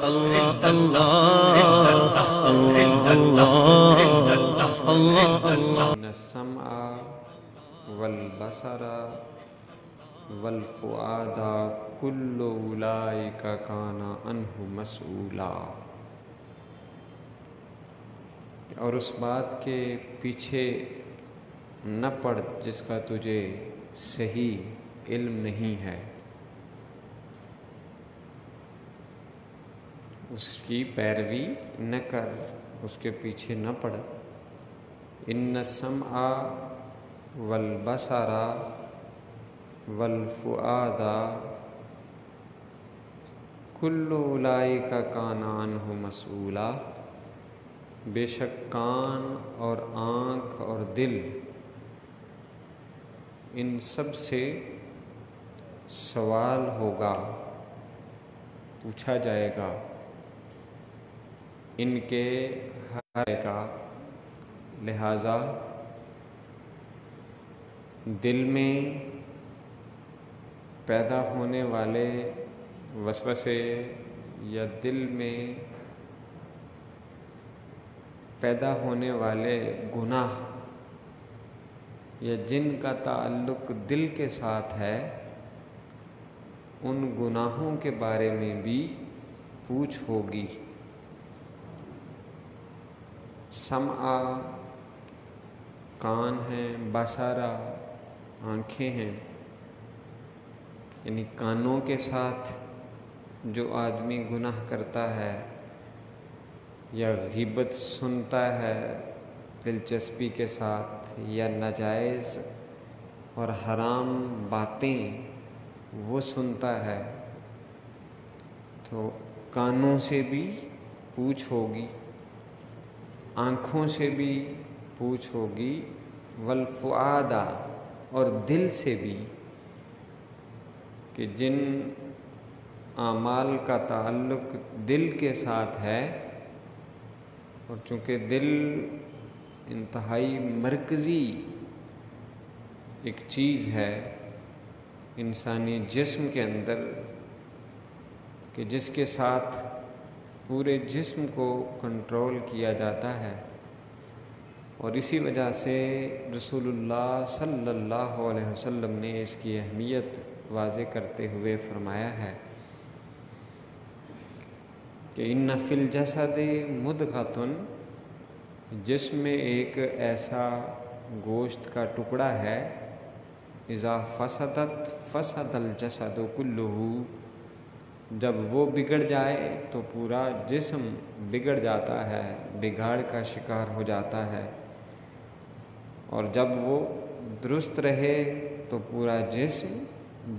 اللہ اللہ اللہ اللہ اللہ ان السمع والبصر والفؤاد کل اولئک کان عنہ مسئولا۔ اور اس بات کے پیچھے نہ پڑ جس کا تجھے صحیح علم نہیں ہے، اس کی پیروی نہ کر، اس کے پیچھے نہ پڑ۔ ان السمع والبصر والفؤاد کل اولئک کان عنہ مسئولا، بے شک کان اور آنکھ اور دل ان سب سے سوال ہوگا، پوچھا جائے گا، ان کے ہر کا۔ لہذا دل میں پیدا ہونے والے وسوسے یا دل میں پیدا ہونے والے گناہ یا جن کا تعلق دل کے ساتھ ہے، ان گناہوں کے بارے میں بھی پوچھ ہوگی۔ سمع کان ہیں، بصرہ آنکھیں ہیں، یعنی کانوں کے ساتھ جو آدمی گناہ کرتا ہے یا غیبت سنتا ہے دلچسپی کے ساتھ، یا ناجائز اور حرام باتیں وہ سنتا ہے، تو کانوں سے بھی پوچھ ہوگی، آنکھوں سے بھی پوچھ ہوگی، والفؤاد اور دل سے بھی، کہ جن اعمال کا تعلق دل کے ساتھ ہے، اور چونکہ دل انتہائی مرکزی ایک چیز ہے انسانی جسم کے اندر، کہ جس کے ساتھ پورے جسم کو کنٹرول کیا جاتا ہے، اور اسی وجہ سے رسول اللہ صلی اللہ علیہ وسلم نے اس کی اہمیت واضح کرتے ہوئے فرمایا ہے کہ ان فی الجسد مدغۃ، جسم میں ایک ایسا گوشت کا ٹکڑا ہے، اذا فسدت فسد الجسد کلہ، جب وہ بگڑ جائے تو پورا جسم بگڑ جاتا ہے، بگاڑ کا شکار ہو جاتا ہے، اور جب وہ درست رہے تو پورا جسم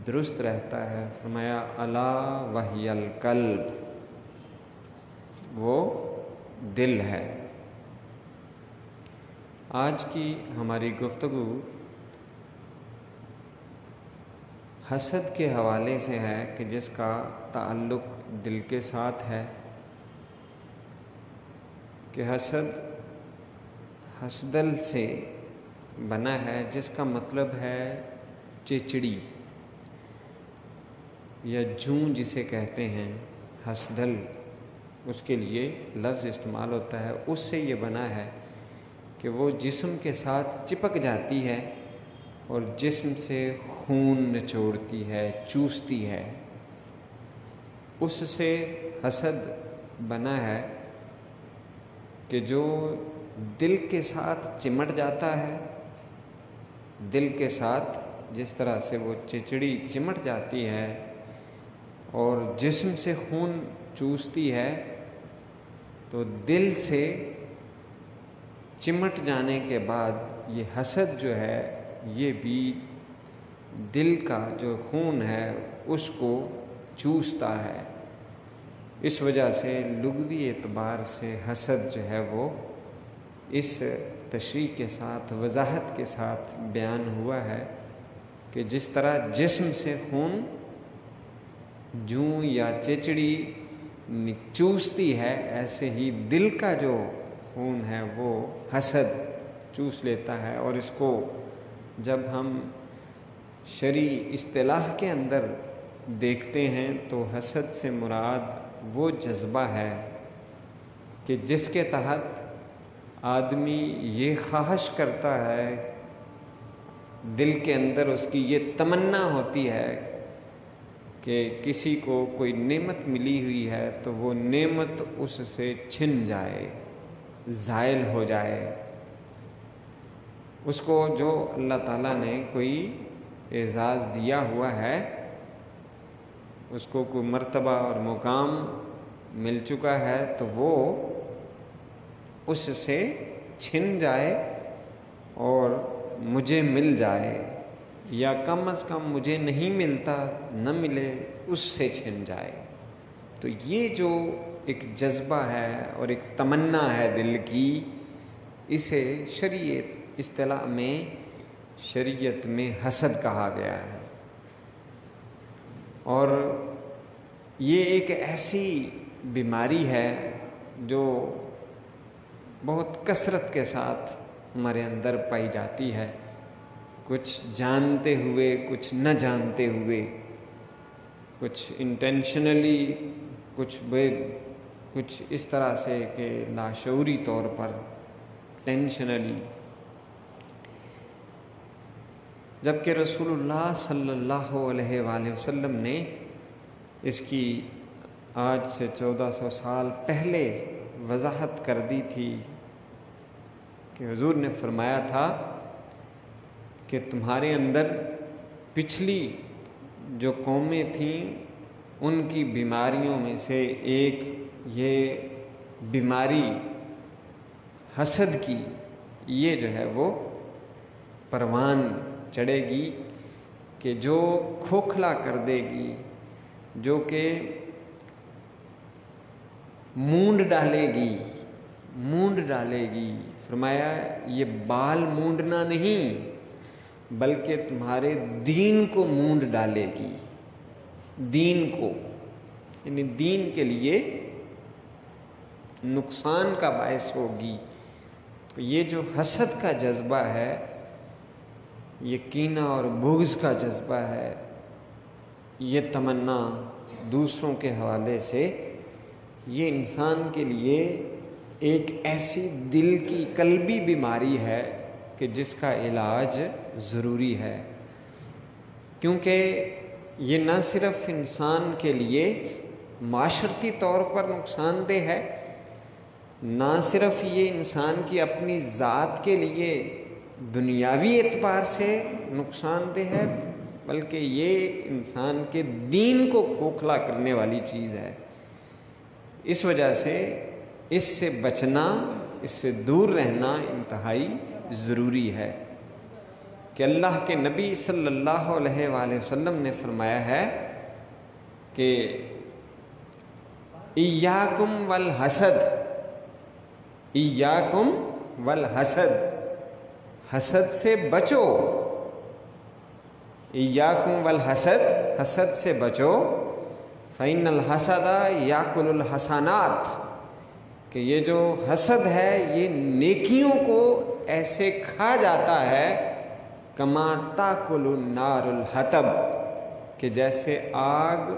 درست رہتا ہے۔ فرمایا الا وہی القلب، وہ دل ہے۔ آج کی ہماری گفتگو حسد کے حوالے سے ہے، کہ جس کا تعلق دل کے ساتھ ہے، کہ حسد حسدل سے بنا ہے، جس کا مطلب ہے چچڑی یا جوں جسے کہتے ہیں، حسدل اس کے لیے لفظ استعمال ہوتا ہے، اس سے یہ بنا ہے کہ وہ جسم کے ساتھ چپک جاتی ہے اور جسم سے خون نچوڑتی ہے، چوستی ہے، اس سے حسد بنا ہے، کہ جو دل کے ساتھ چمٹ جاتا ہے، دل کے ساتھ جس طرح سے وہ چچڑی چمٹ جاتی ہے اور جسم سے خون چوستی ہے، تو دل سے چمٹ جانے کے بعد یہ حسد جو ہے، یہ بھی دل کا جو خون ہے اس کو چوستا ہے۔ اس وجہ سے لغوی اعتبار سے حسد جو ہے وہ اس تشریح کے ساتھ، وضاحت کے ساتھ بیان ہوا ہے کہ جس طرح جسم سے خون جوں یا چچڑی چوستی ہے، ایسے ہی دل کا جو خون ہے وہ حسد چوس لیتا ہے۔ اور اس کو جب ہم شرعی اصطلاح کے اندر دیکھتے ہیں تو حسد سے مراد وہ جذبہ ہے کہ جس کے تحت آدمی یہ خواہش کرتا ہے، دل کے اندر اس کی یہ تمنا ہوتی ہے کہ کسی کو کوئی نعمت ملی ہوئی ہے تو وہ نعمت اس سے چھن جائے، زائل ہو جائے۔ اس کو جو اللہ تعالیٰ نے کوئی اعزاز دیا ہوا ہے، اس کو کوئی مرتبہ اور مقام مل چکا ہے، تو وہ اس سے چھن جائے اور مجھے مل جائے، یا کم از کم مجھے نہیں ملتا نہ ملے، اس سے چھن جائے۔ تو یہ جو ایک جذبہ ہے اور ایک تمنا ہے دل کی، اسے شریعت اصطلاح میں، شریعت میں حسد کہا گیا ہے۔ اور یہ ایک ایسی بیماری ہے جو بہت کثرت کے ساتھ ہمارے اندر پائی جاتی ہے، کچھ جانتے ہوئے، کچھ نہ جانتے ہوئے، کچھ انٹینشنلی، کچھ اس طرح سے کہ لاشعوری طور پر، ٹینشنلی۔ جبکہ رسول اللہ صلی اللہ علیہ وآلہ وسلم نے اس کی آج سے 1400 سال پہلے وضاحت کر دی تھی کہ حضور نے فرمایا تھا کہ تمہارے اندر پچھلی جو قومیں تھیں ان کی بیماریوں میں سے ایک یہ بیماری حسد کی، یہ جو ہے وہ پروان چڑھے گی کہ جو کھوکھلا کر دے گی، جو کہ مونڈ ڈالے گی۔ فرمایا یہ بال مونڈنا نہیں بلکہ تمہارے دین کو مونڈ ڈالے گی، دین کو، یعنی دین کے لیے نقصان کا باعث ہوگی۔ تو یہ جو حسد کا جذبہ ہے، یہ کینہ اور بغض کا جذبہ ہے، یہ تمنا دوسروں کے حوالے سے، یہ انسان کے لیے ایک ایسی دل کی قلبی بیماری ہے کہ جس کا علاج ضروری ہے، کیونکہ یہ نہ صرف انسان کے لیے معاشرتی طور پر نقصان دہ ہے، نہ صرف یہ انسان کی اپنی ذات کے لیے دنیاوی اعتبار سے نقصان دہ ہے، بلکہ یہ انسان کے دین کو کھوکھلا کرنے والی چیز ہے۔ اس وجہ سے اس سے بچنا، اس سے دور رہنا انتہائی ضروری ہے کہ اللہ کے نبی صلی اللہ علیہ وآلہ وسلم نے فرمایا ہے کہ ایاکم والحسد، ایاکم والحسد، حسد سے بچو، ایاکم والحسد، حسد سے بچو، فإن الحسد یاکل الحسنات، کہ یہ جو حسد ہے یہ نیکیوں کو ایسے کھا جاتا ہے کما تاکل النار الحطب، کہ جیسے آگ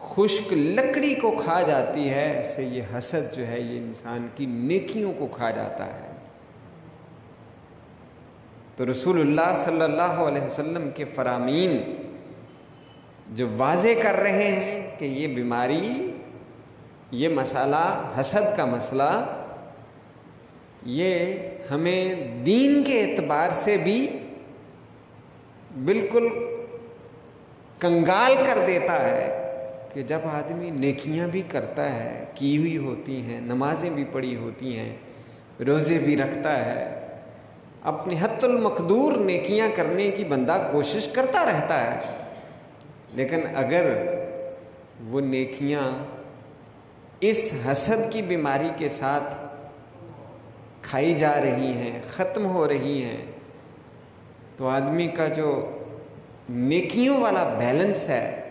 خشک لکڑی کو کھا جاتی ہے، ایسے یہ حسد جو ہے یہ انسان کی نیکیوں کو کھا جاتا ہے۔ تو رسول اللہ صلی اللہ علیہ وسلم کے فرامین جو واضح کر رہے ہیں کہ یہ بیماری، یہ مسئلہ، حسد کا مسئلہ، یہ ہمیں دین کے اعتبار سے بھی بالکل کنگال کر دیتا ہے کہ جب آدمی نیکیاں بھی کرتا ہے، کی ہوئی ہوتی ہیں، نمازیں بھی پڑھی ہوتی ہیں، روزے بھی رکھتا ہے، اپنی حد المقدور نیکیاں کرنے کی بندہ کوشش کرتا رہتا ہے، لیکن اگر وہ نیکیاں اس حسد کی بیماری کے ساتھ کھائی جا رہی ہیں، ختم ہو رہی ہیں، تو آدمی کا جو نیکیوں والا بیلنس ہے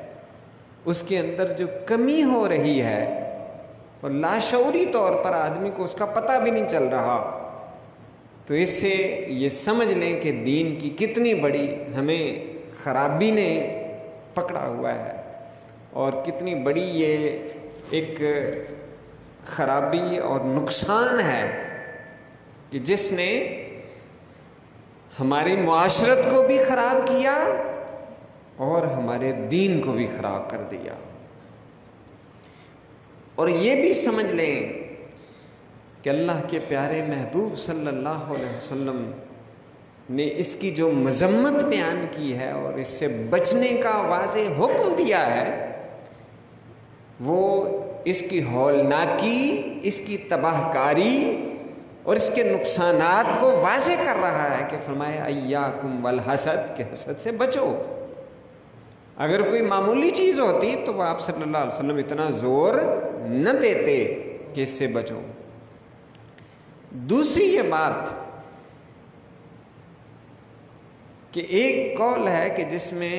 اس کے اندر جو کمی ہو رہی ہے، اور لاشعوری طور پر آدمی کو اس کا پتہ بھی نہیں چل رہا، تو اس سے یہ سمجھ لیں کہ دین کی کتنی بڑی ہمیں خرابی نے پکڑا ہوا ہے، اور کتنی بڑی یہ ایک خرابی اور نقصان ہے کہ جس نے ہماری معاشرت کو بھی خراب کیا اور ہمارے دین کو بھی خراب کر دیا. اور یہ بھی سمجھ لیں کہ اللہ کے پیارے محبوب صلی اللہ علیہ وسلم نے اس کی جو مذمت بیان کی ہے اور اس سے بچنے کا واضح حکم دیا ہے، وہ اس کی ہولناکی، اس کی تباہ کاری اور اس کے نقصانات کو واضح کر رہا ہے کہ فرمایا ایاکم والحسد، کہ حسد سے بچو. اگر کوئی معمولی چیز ہوتی تو وہ آپ صلی اللہ علیہ وسلم اتنا زور نہ دیتے کہ اس سے بچو. دوسری یہ بات کہ ایک قول ہے کہ جس میں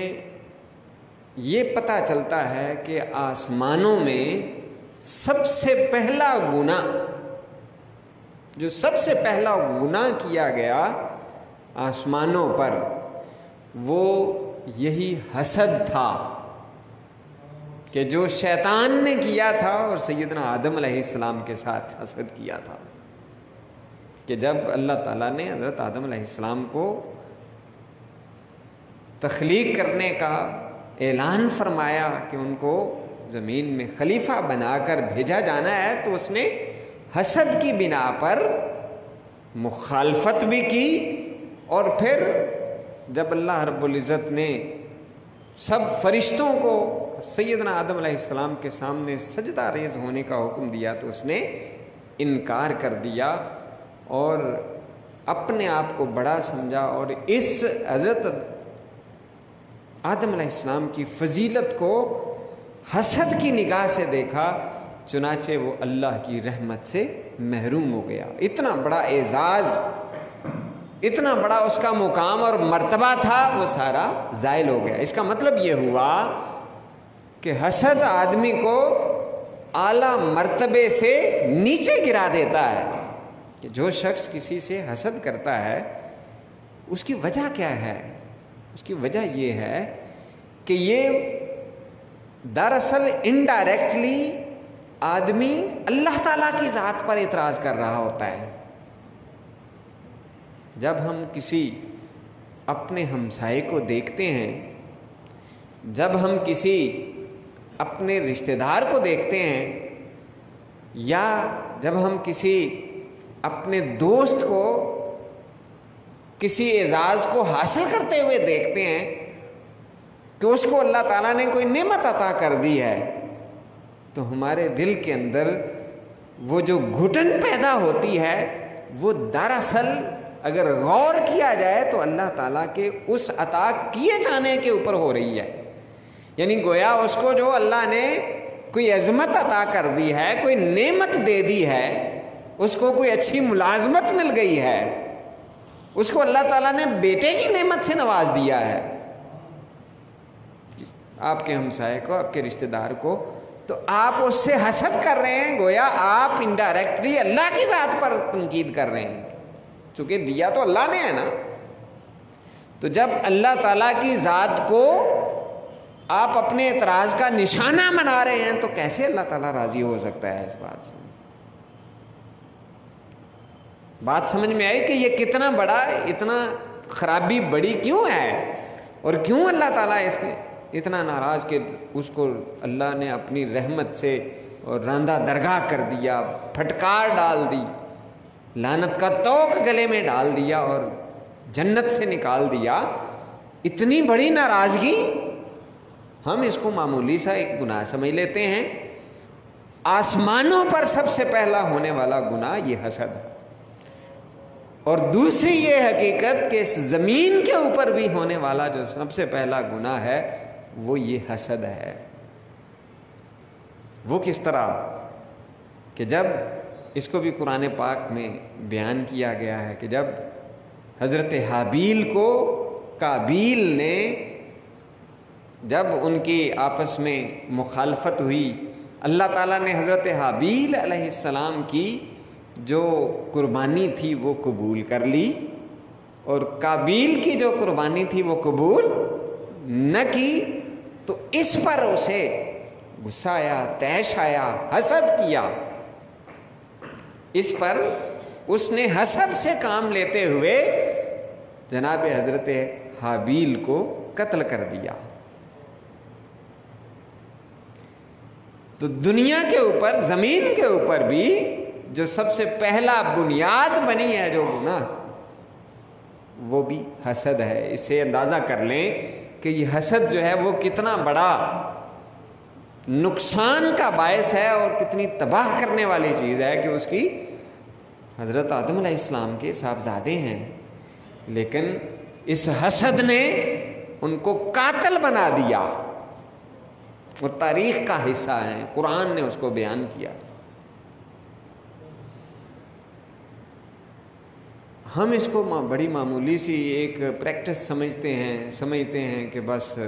یہ پتہ چلتا ہے کہ آسمانوں میں سب سے پہلا گناہ، جو سب سے پہلا گناہ کیا گیا آسمانوں پر، وہ یہی حسد تھا کہ جو شیطان نے کیا تھا اور سیدنا آدم علیہ السلام کے ساتھ حسد کیا تھا. کہ جب اللہ تعالیٰ نے حضرت آدم علیہ السلام کو تخلیق کرنے کا اعلان فرمایا کہ ان کو زمین میں خلیفہ بنا کر بھیجا جانا ہے، تو اس نے حسد کی بنا پر مخالفت بھی کی. اور پھر جب اللہ رب العزت نے سب فرشتوں کو سیدنا آدم علیہ السلام کے سامنے سجدہ ریز ہونے کا حکم دیا تو اس نے انکار کر دیا اور اپنے آپ کو بڑا سمجھا اور اس حضرت آدم علیہ السلام کی فضیلت کو حسد کی نگاہ سے دیکھا. چنانچہ وہ اللہ کی رحمت سے محروم ہو گیا. اتنا بڑا اعزاز، اتنا بڑا اس کا مقام اور مرتبہ تھا، وہ سارا زائل ہو گیا. اس کا مطلب یہ ہوا کہ حسد آدمی کو اعلیٰ مرتبے سے نیچے گرا دیتا ہے. کہ جو شخص کسی سے حسد کرتا ہے اس کی وجہ کیا ہے؟ اس کی وجہ یہ ہے کہ یہ دراصل انڈائریکٹلی آدمی اللہ تعالیٰ کی ذات پر اعتراض کر رہا ہوتا ہے. جب ہم کسی اپنے ہمسائے کو دیکھتے ہیں، جب ہم کسی اپنے رشتہ دار کو دیکھتے ہیں، یا جب ہم کسی اپنے دوست کو کسی اعزاز کو حاصل کرتے ہوئے دیکھتے ہیں کہ اس کو اللہ تعالیٰ نے کوئی نعمت عطا کر دی ہے، تو ہمارے دل کے اندر وہ جو گھٹن پیدا ہوتی ہے وہ دراصل اگر غور کیا جائے تو اللہ تعالیٰ کے اس عطا کیے جانے کے اوپر ہو رہی ہے. یعنی گویا اس کو جو اللہ نے کوئی عظمت عطا کر دی ہے، کوئی نعمت دے دی ہے، اس کو کوئی اچھی ملازمت مل گئی ہے، اس کو اللہ تعالیٰ نے بیٹے کی نعمت سے نواز دیا ہے، آپ کے ہمسائے کو، آپ کے رشتہ دار کو، تو آپ اس سے حسد کر رہے ہیں. گویا آپ انڈائریکٹلی اللہ کی ذات پر تنقید کر رہے ہیں، چونکہ دیا تو اللہ نے ہے نا. تو جب اللہ تعالیٰ کی ذات کو آپ اپنے اعتراض کا نشانہ بنا رہے ہیں تو کیسے اللہ تعالیٰ راضی ہو سکتا ہے اس بات سے؟ بات سمجھ میں آئی کہ یہ کتنا بڑا، اتنا خرابی بڑی کیوں ہے اور کیوں اللہ تعالیٰ اس کے اتنا ناراض کہ اس کو اللہ نے اپنی رحمت سے اور راندہ درگاہ کر دیا، پھٹکار ڈال دی، لعنت کا توق گلے میں ڈال دیا اور جنت سے نکال دیا. اتنی بڑی ناراضگی، ہم اس کو معمولی سا ایک گناہ سمجھ لیتے ہیں. آسمانوں پر سب سے پہلا ہونے والا گناہ یہ حسد ہے. اور دوسری یہ حقیقت کہ اس زمین کے اوپر بھی ہونے والا جو سب سے پہلا گناہ ہے وہ یہ حسد ہے. وہ کس طرح کہ جب اس کو بھی قرآن پاک میں بیان کیا گیا ہے کہ جب حضرت حابیل کو قابیل نے، جب ان کی آپس میں مخالفت ہوئی، اللہ تعالیٰ نے حضرت حابیل علیہ السلام کی جو قربانی تھی وہ قبول کر لی اور قابیل کی جو قربانی تھی وہ قبول نہ کی. تو اس پر اسے غصہ آیا، طیش آیا، حسد کیا، اس پر اس نے حسد سے کام لیتے ہوئے جناب حضرت حابیل کو قتل کر دیا۔ تو دنیا کے اوپر، زمین کے اوپر بھی جو سب سے پہلا بنیاد بنی ہے جو گناہ، وہ بھی حسد ہے۔ اس سے اندازہ کر لیں کہ یہ حسد جو ہے وہ کتنا بڑا نقصان کا باعث ہے اور کتنی تباہ کرنے والی چیز ہے کہ اس کی حضرت آدم علیہ السلام کے صاحبزادے ہیں، لیکن اس حسد نے ان کو قاتل بنا دیا۔ وہ تاریخ کا حصہ ہیں، قرآن نے اس کو بیان کیا۔ ہم اس کو بڑی معمولی سی ایک پریکٹس سمجھتے ہیں کہ بس،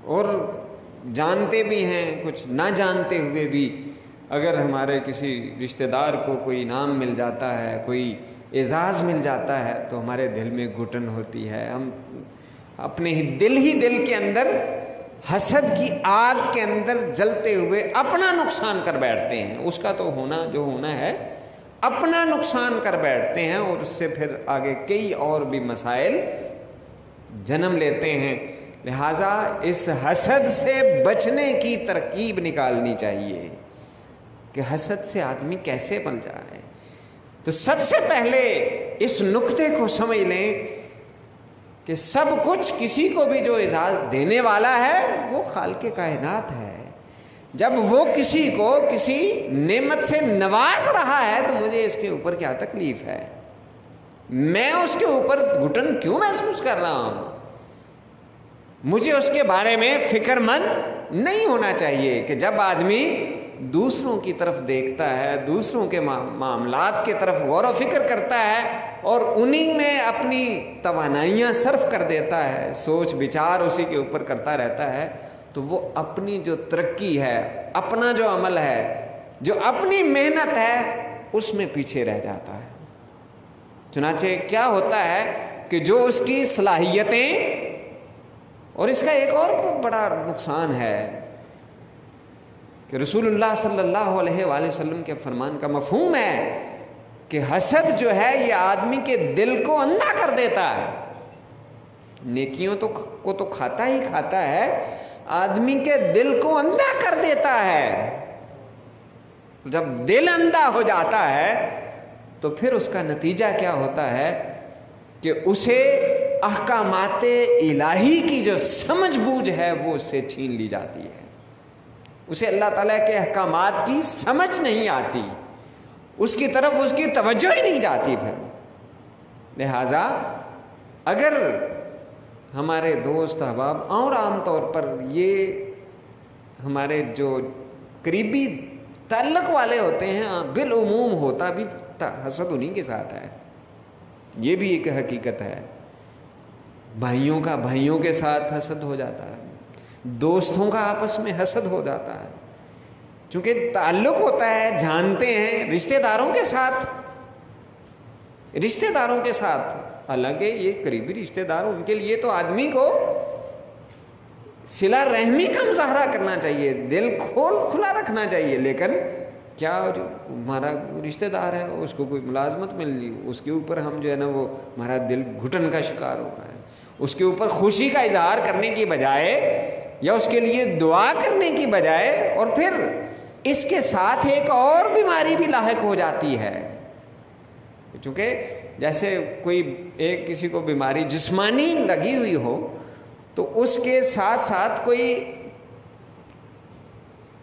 اور جانتے بھی ہیں، کچھ نہ جانتے ہوئے بھی اگر ہمارے کسی رشتہ دار کو کوئی انعام مل جاتا ہے، کوئی اعزاز مل جاتا ہے تو ہمارے دل میں گھٹن ہوتی ہے، ہم اپنے دل کے اندر حسد کی آگ کے اندر جلتے ہوئے اپنا نقصان کر بیٹھتے ہیں۔ اس کا تو جو ہونا ہے اپنا نقصان کر بیٹھتے ہیں، اور اس سے پھر آگے کئی اور بھی مسائل جنم لیتے ہیں۔ لہٰذا اس حسد سے بچنے کی ترکیب نکالنی چاہیے کہ حسد سے آدمی کیسے بن جائے۔ تو سب سے پہلے اس نقطے کو سمجھ لیں کہ سب کچھ، کسی کو بھی جو اعزاز دینے والا ہے وہ خالق کائنات ہے۔ جب وہ کسی کو کسی نعمت سے نواز رہا ہے تو مجھے اس کے اوپر کیا تکلیف ہے؟ میں اس کے اوپر گھٹن کیوں محسوس کر رہا ہوں؟ مجھے اس کے بارے میں فکر مند نہیں ہونا چاہیے کہ جب آدمی دوسروں کی طرف دیکھتا ہے، دوسروں کے معاملات کی طرف غور و فکر کرتا ہے اور انہی میں اپنی توانائیاں صرف کر دیتا ہے، سوچ بچار اسی کے اوپر کرتا رہتا ہے، تو وہ اپنی جو ترقی ہے، اپنا جو عمل ہے، جو اپنی محنت ہے، اس میں پیچھے رہ جاتا ہے۔ چنانچہ کیا ہوتا ہے کہ جو اس کی صلاحیتیں، اور اس کا ایک اور بڑا نقصان ہے کہ رسول اللہ صلی اللہ علیہ وآلہ وسلم کے فرمان کا مفہوم ہے کہ حسد جو ہے یہ آدمی کے دل کو اندھا کر دیتا ہے۔ نیکیوں کو تو کھاتا ہی کھاتا ہے، آدمی کے دل کو اندھا کر دیتا ہے۔ جب دل اندھا ہو جاتا ہے تو پھر اس کا نتیجہ کیا ہوتا ہے کہ اسے احکامات الہی کی جو سمجھ بوجھ ہے وہ اس سے چھین لی جاتی ہے، اسے اللہ تعالیٰ کے احکامات کی سمجھ نہیں آتی، اس کی طرف اس کی توجہ ہی نہیں جاتی پھر۔ لہٰذا اگر ہمارے دوست احباب اور عام طور پر یہ ہمارے جو قریبی تعلق والے ہوتے ہیں، بالعموم ہوتا بھی حسد انہی کے ساتھ ہے، یہ بھی ایک حقیقت ہے۔ بھائیوں کا بھائیوں کے ساتھ حسد ہو جاتا ہے، دوستوں کا آپس میں حسد ہو جاتا ہے، چونکہ تعلق ہوتا ہے، جانتے ہیں، رشتہ داروں کے ساتھ، حالانکہ یہ قریبی رشتہ دار، ان کے لیے تو آدمی کو صلہ رحمی کا مظاہرہ کرنا چاہیے، دل کھلا رکھنا چاہیے، لیکن کیا جو ہمارا رشتہ دار ہے اس کو کوئی ملازمت مل رہی، اس کے اوپر ہم جو ہے نا وہ ہمارا دل گھٹن کا شکار ہو رہا ہے، اس کے اوپر خوشی کا اظہار کرنے کی بجائے یا اس کے لیے دعا کرنے کی بجائے، اور پھر اس کے ساتھ ایک اور بیماری بھی لاحق ہو جاتی ہے، چونکہ جیسے کسی کو بیماری جسمانی لگی ہوئی ہو تو اس کے ساتھ ساتھ کوئی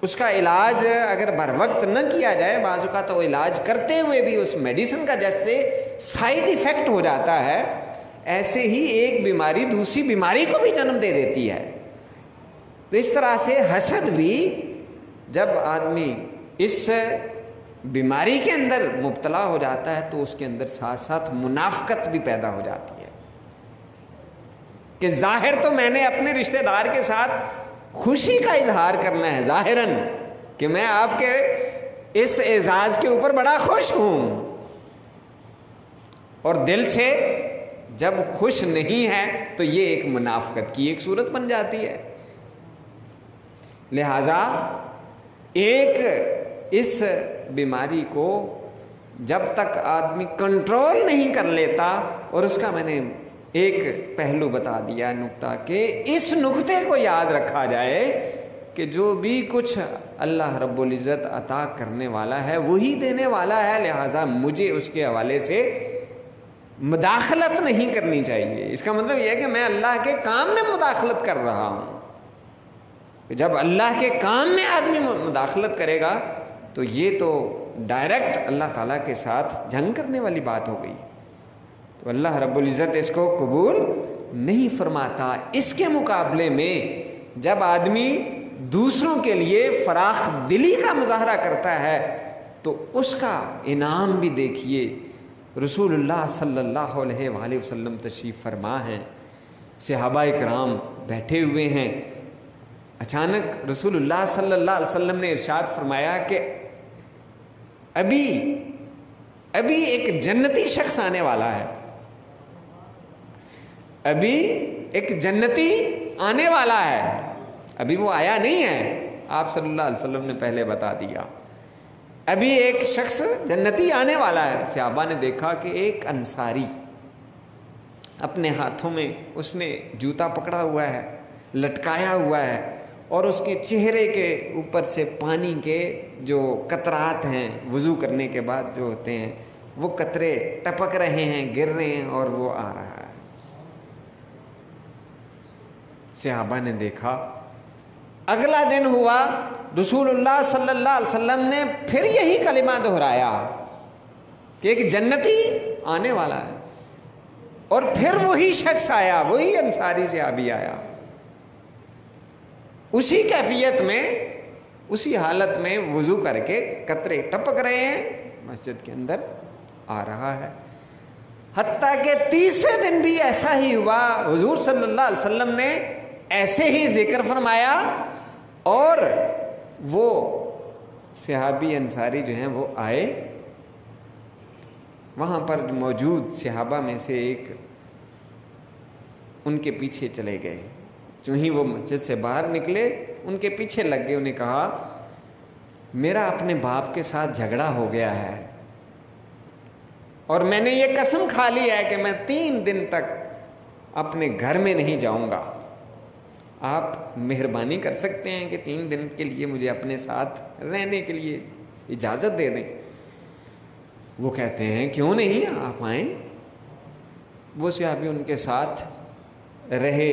اس کا علاج اگر بر وقت نہ کیا جائے، بعض اوقات تو علاج کرتے ہوئے بھی اس میڈیسن کا جیسے سائیڈ ایفیکٹ ہو جاتا ہے، ایسے ہی ایک بیماری دوسری بیماری کو بھی جنم دے دیتی ہے۔ تو اس طرح سے حسد بھی جب آدمی اس بیماری کے اندر مبتلا ہو جاتا ہے تو اس کے اندر ساتھ ساتھ منافقت بھی پیدا ہو جاتی ہے کہ ظاہر تو میں نے اپنے رشتہ دار کے ساتھ خوشی کا اظہار کرنا ہے ظاہراً کہ میں آپ کے اس اعزاز کے اوپر بڑا خوش ہوں، اور دل سے جب خوش نہیں ہے تو یہ ایک منافقت کی ایک صورت بن جاتی ہے۔ لہذا ایک اس بیماری کو جب تک آدمی کنٹرول نہیں کر لیتا، اور اس کا میں نے ایک پہلو بتا دیا نقطہ، کہ اس نقطے کو یاد رکھا جائے کہ جو بھی کچھ اللہ رب العزت عطا کرنے والا ہے وہی دینے والا ہے، لہٰذا مجھے اس کے حوالے سے مداخلت نہیں کرنی چاہیے۔ اس کا مطلب یہ ہے کہ میں اللہ کے کام میں مداخلت کر رہا ہوں۔ جب اللہ کے کام میں آدمی مداخلت کرے گا تو یہ تو ڈائریکٹ اللہ تعالیٰ کے ساتھ جنگ کرنے والی بات ہو گئی، تو اللہ رب العزت اس کو قبول نہیں فرماتا۔ اس کے مقابلے میں جب آدمی دوسروں کے لیے فراخ دلی کا مظاہرہ کرتا ہے تو اس کا انعام بھی دیکھیے۔ رسول اللہ صلی اللہ علیہ وآلہ وسلم تشریف فرما ہیں، صحابہ کرام بیٹھے ہوئے ہیں، اچانک رسول اللہ صلی اللہ علیہ وسلم نے ارشاد فرمایا کہ ابھی ایک جنتی شخص آنے والا ہے، ابھی ایک جنتی آنے والا ہے، ابھی وہ آیا نہیں ہے، آپ صلی اللہ علیہ وسلم نے پہلے بتا دیا، ابھی ایک شخص جنتی آنے والا ہے۔ صحابہ نے دیکھا کہ ایک انصاری اپنے ہاتھوں میں اس نے جوتا پکڑا ہوا ہے، لٹکایا ہوا ہے، اور اس کے چہرے کے اوپر سے پانی کے جو قطرات ہیں وضو کرنے کے بعد جو ہوتے ہیں وہ قطرے ٹپک رہے ہیں، گر رہے ہیں، اور وہ آ رہا ہے۔ صحابہ نے دیکھا، اگلا دن ہوا، رسول اللہ صلی اللہ علیہ وسلم نے پھر یہی کلمہ دہرایا کہ ایک جنتی آنے والا ہے، اور پھر وہی شخص آیا، وہی انصاری صحابی آیا، اسی کیفیت میں، اسی حالت میں وضو کر کے قطرے ٹپک رہے ہیں، مسجد کے اندر آ رہا ہے۔ حتیٰ کہ تیسرے دن بھی ایسا ہی ہوا، حضور صلی اللہ علیہ وسلم نے ایسے ہی ذکر فرمایا، اور وہ صحابی انصاری جو ہیں وہ آئے، وہاں پر موجود صحابہ میں سے ایک ان کے پیچھے چلے گئے، جو ہی وہ مسجد سے باہر نکلے ان کے پیچھے لگ گئے، انہیں کہا میرا اپنے باپ کے ساتھ جھگڑا ہو گیا ہے، اور میں نے یہ قسم کھا لی ہے کہ میں 3 دن تک اپنے گھر میں نہیں جاؤں گا، آپ مہربانی کر سکتے ہیں کہ 3 دن کے لیے مجھے اپنے ساتھ رہنے کے لیے اجازت دے دیں؟ وہ کہتے ہیں کیوں نہیں، آپ آئیں۔ وہ صحابی ان کے ساتھ رہے،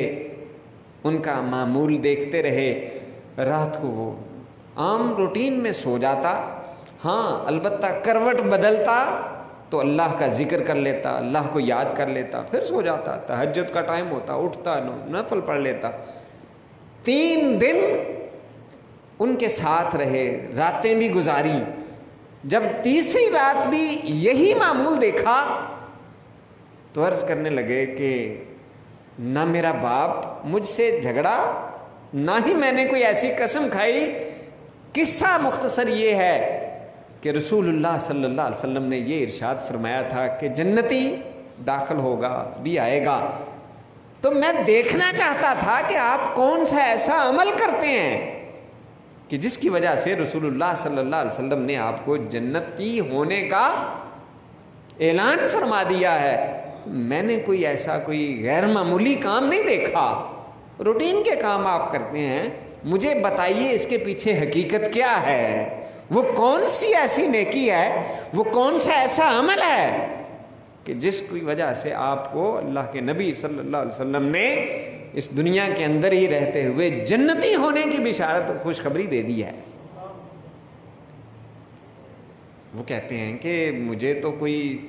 ان کا معمول دیکھتے رہے، رات کو وہ عام روٹین میں سو جاتا، ہاں البتہ کروٹ بدلتا تو اللہ کا ذکر کر لیتا، اللہ کو یاد کر لیتا، پھر سو جاتا، تہجد کا ٹائم ہوتا اٹھتا، نفل پڑھ لیتا۔ 3 دن ان کے ساتھ رہے، راتیں بھی گزاری، جب تیسری رات بھی یہی معمول دیکھا تو عرض کرنے لگے کہ نہ میرا باپ مجھ سے جھگڑا، نہ ہی میں نے کوئی ایسی قسم کھائی۔ قصہ مختصر یہ ہے کہ رسول اللہ صلی اللہ علیہ وسلم نے یہ ارشاد فرمایا تھا کہ جنتی داخل ہوگا، بھی آئے گا، تو میں دیکھنا چاہتا تھا کہ آپ کون سا ایسا عمل کرتے ہیں کہ جس کی وجہ سے رسول اللہ صلی اللہ علیہ وسلم نے آپ کو جنتی ہونے کا اعلان فرما دیا ہے۔ میں نے کوئی ایسا کوئی غیر معمولی کام نہیں دیکھا، روٹین کے کام آپ کرتے ہیں، مجھے بتائیے اس کے پیچھے حقیقت کیا ہے، وہ کون سی ایسی نیکی ہے، وہ کون سا ایسا عمل ہے کہ جس کی وجہ سے آپ کو اللہ کے نبی صلی اللہ علیہ وسلم نے اس دنیا کے اندر ہی رہتے ہوئے جنتی ہونے کی بشارت اور خوشخبری دے دی ہے۔ وہ کہتے ہیں کہ مجھے تو کوئی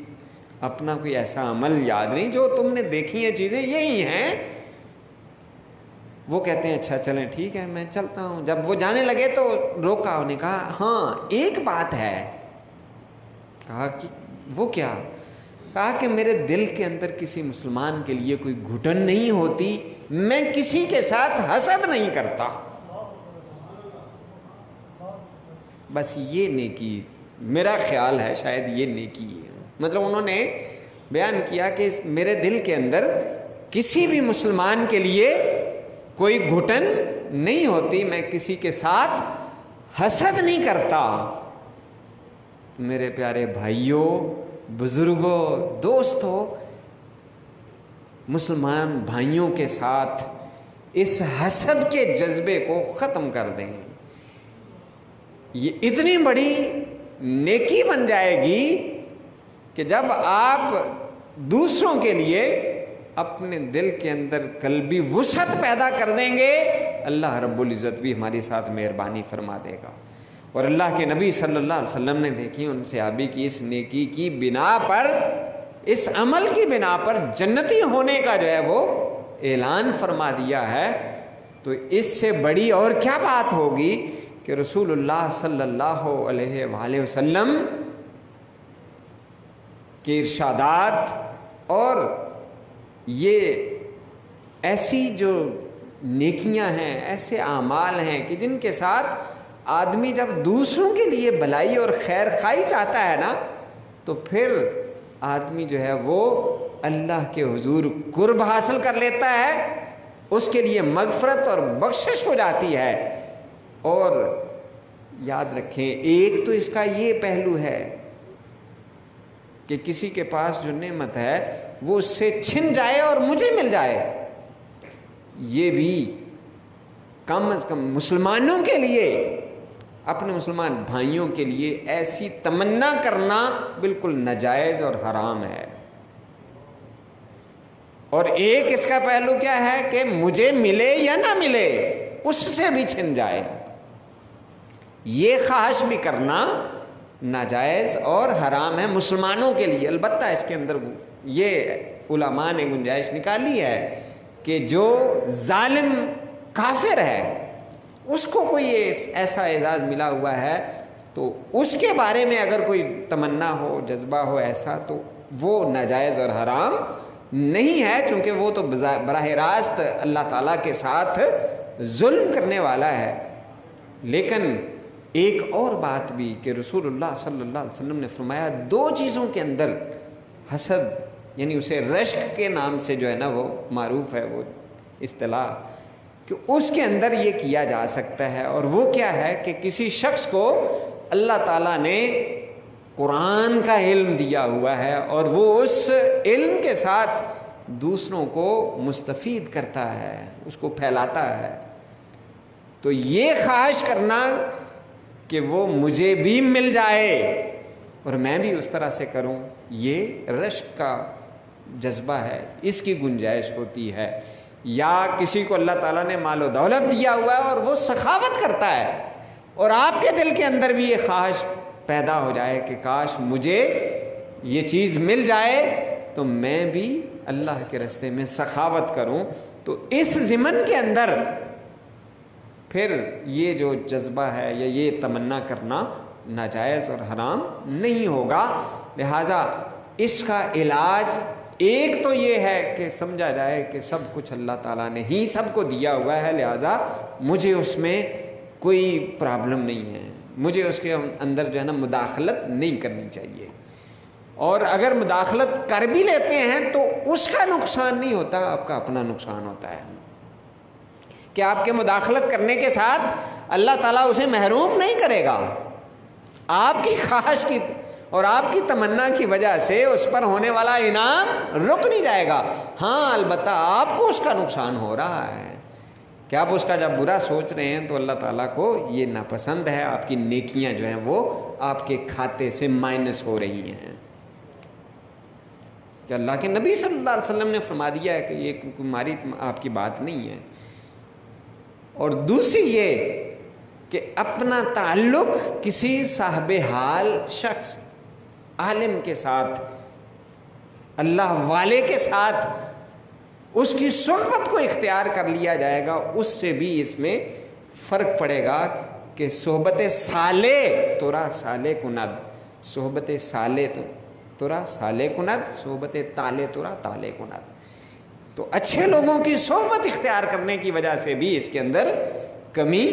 اپنا کوئی ایسا عمل یاد نہیں، جو تم نے دیکھی ہیں چیزیں یہی ہیں۔ وہ کہتے ہیں اچھا چلیں ٹھیک ہے میں چلتا ہوں۔ جب وہ جانے لگے تو روکا، انہوں نے کہا ہاں ایک بات ہے۔ کہا کہ وہ کیا؟ کہا کہ میرے دل کے اندر کسی مسلمان کے لیے کوئی گھٹن نہیں ہوتی، میں کسی کے ساتھ حسد نہیں کرتا، بس یہ نیکی میرا خیال ہے، شاید یہ نیکی ہے۔ مطلب انہوں نے بیان کیا کہ میرے دل کے اندر کسی بھی مسلمان کے لیے کوئی گھٹن نہیں ہوتی، میں کسی کے ساتھ حسد نہیں کرتا، میرے پیارے بھائیوں، بزرگوں، دوستوں، مسلمان بھائیوں کے ساتھ اس حسد کے جذبے کو ختم کر دیں۔ یہ اتنی بڑی نیکی بن جائے گی کہ جب آپ دوسروں کے لیے اپنے دل کے اندر قلبی وسعت پیدا کر دیں گے، اللہ رب العزت بھی ہمارے ساتھ مہربانی فرما دے گا۔ اور اللہ کے نبی صلی اللہ علیہ وسلم نے دیکھی ان صحابی کی اس نیکی کی بنا پر، اس عمل کی بنا پر جنتی ہونے کا جو ہے وہ اعلان فرما دیا ہے، تو اس سے بڑی اور کیا بات ہوگی کہ رسول اللہ صلی اللہ علیہ وآلہ وسلم کے ارشادات اور یہ ایسی جو نیکیاں ہیں، ایسے اعمال ہیں کہ جن کے ساتھ آدمی جب دوسروں کے لیے بھلائی اور خیر خواہی چاہتا ہے نا، تو پھر آدمی جو ہے وہ اللہ کے حضور قرب حاصل کر لیتا ہے، اس کے لیے مغفرت اور بخشش ہو جاتی ہے۔ اور یاد رکھیں، ایک تو اس کا یہ پہلو ہے کہ کسی کے پاس جو نعمت ہے وہ اس سے چھن جائے اور مجھے مل جائے، یہ بھی کم از کم مسلمانوں کے لیے، اپنے مسلمان بھائیوں کے لیے ایسی تمنا کرنا بالکل ناجائز اور حرام ہے۔ اور ایک اس کا پہلو کیا ہے کہ مجھے ملے یا نہ ملے، اس سے بھی چھن جائے، یہ خواہش بھی کرنا ناجائز اور حرام ہے مسلمانوں کے لیے۔ البتہ اس کے اندر یہ علماء نے گنجائش نکالی ہے کہ جو ظالم کافر ہے اس کو کوئی ایسا اعزاز ملا ہوا ہے تو اس کے بارے میں اگر کوئی تمنا ہو، جذبہ ہو ایسا، تو وہ ناجائز اور حرام نہیں ہے، چونکہ وہ تو براہ راست اللہ تعالیٰ کے ساتھ ظلم کرنے والا ہے۔ لیکن ایک اور بات بھی کہ رسول اللہ صلی اللہ علیہ وسلم نے فرمایا، دو چیزوں کے اندر حسد، یعنی اسے رشک کے نام سے جو ہے نا وہ معروف ہے وہ اصطلاح، کہ اس کے اندر یہ کیا جا سکتا ہے، اور وہ کیا ہے کہ کسی شخص کو اللہ تعالیٰ نے قرآن کا علم دیا ہوا ہے اور وہ اس علم کے ساتھ دوسروں کو مستفید کرتا ہے، اس کو پھیلاتا ہے، تو یہ خواہش کرنا کہ وہ مجھے بھی مل جائے اور میں بھی اس طرح سے کروں، یہ رشک کا جذبہ ہے، اس کی گنجائش ہوتی ہے۔ یا کسی کو اللہ تعالیٰ نے مال و دولت دیا ہوا ہے اور وہ سخاوت کرتا ہے، اور آپ کے دل کے اندر بھی یہ خواہش پیدا ہو جائے کہ کاش مجھے یہ چیز مل جائے تو میں بھی اللہ کے راستے میں سخاوت کروں، تو اس ضمن کے اندر پھر یہ جو جذبہ ہے یا یہ تمنا کرنا ناجائز اور حرام نہیں ہوگا۔ لہٰذا اس کا علاج ایک تو یہ ہے کہ سمجھا جائے کہ سب کچھ اللہ تعالیٰ نے ہی سب کو دیا ہوا ہے، لہٰذا مجھے اس میں کوئی پرابلم نہیں ہے، مجھے اس کے اندر جو ہے نا مداخلت نہیں کرنی چاہیے، اور اگر مداخلت کر بھی لیتے ہیں تو اس کا نقصان نہیں ہوتا، آپ کا اپنا نقصان ہوتا ہے، کہ آپ کے مداخلت کرنے کے ساتھ اللہ تعالیٰ اسے محروم نہیں کرے گا، آپ کی خواہش کی اور آپ کی تمنا کی وجہ سے اس پر ہونے والا انعام رک نہیں جائے گا۔ ہاں البتہ آپ کو اس کا نقصان ہو رہا ہے کہ آپ اس کا جب برا سوچ رہے ہیں تو اللہ تعالیٰ کو یہ ناپسند ہے، آپ کی نیکیاں جو ہیں وہ آپ کے کھاتے سے مائنس ہو رہی ہیں، کہ اللہ کے نبی صلی اللہ علیہ وسلم نے فرما دیا ہے کہ یہ ہماری آپ کی بات نہیں ہے۔ اور دوسری یہ کہ اپنا تعلق کسی صاحب حال شخص، عالم کے ساتھ، اللہ والے کے ساتھ اس کی صحبت کو اختیار کر لیا جائے گا، اس سے بھی اس میں فرق پڑے گا کہ صحبت صالح تورا صالح کند، صحبت صالح تورا صالح کند، صحبت طالح تورا طالح کند، تو اچھے لوگوں کی صحبت اختیار کرنے کی وجہ سے بھی اس کے اندر کمی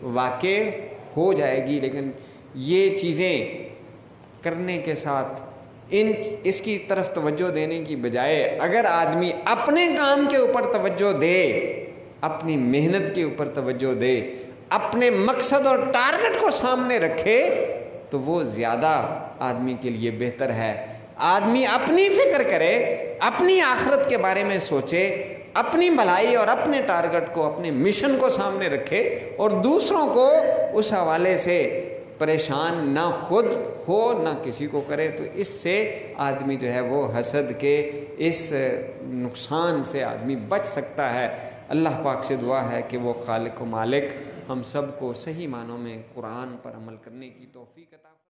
واقع ہو جائے گی۔ لیکن یہ چیزیں کرنے کے ساتھ اس کی طرف توجہ دینے کی بجائے اگر آدمی اپنے کام کے اوپر توجہ دے، اپنی محنت کے اوپر توجہ دے، اپنے مقصد اور ٹارگٹ کو سامنے رکھے تو وہ زیادہ آدمی کے لیے بہتر ہے۔ آدمی اپنی فکر کرے، اپنی آخرت کے بارے میں سوچے، اپنی بھلائی اور اپنے ٹارگٹ کو، اپنے مشن کو سامنے رکھے اور دوسروں کو اس حوالے سے پریشان نہ خود ہو نہ کسی کو کرے، تو اس سے آدمی جو ہے وہ حسد کے اس نقصان سے آدمی بچ سکتا ہے۔ اللہ پاک سے دعا ہے کہ وہ خالق و مالک ہم سب کو صحیح معنوں میں قرآن پر عمل کرنے کی توفیق عطا فرمائے۔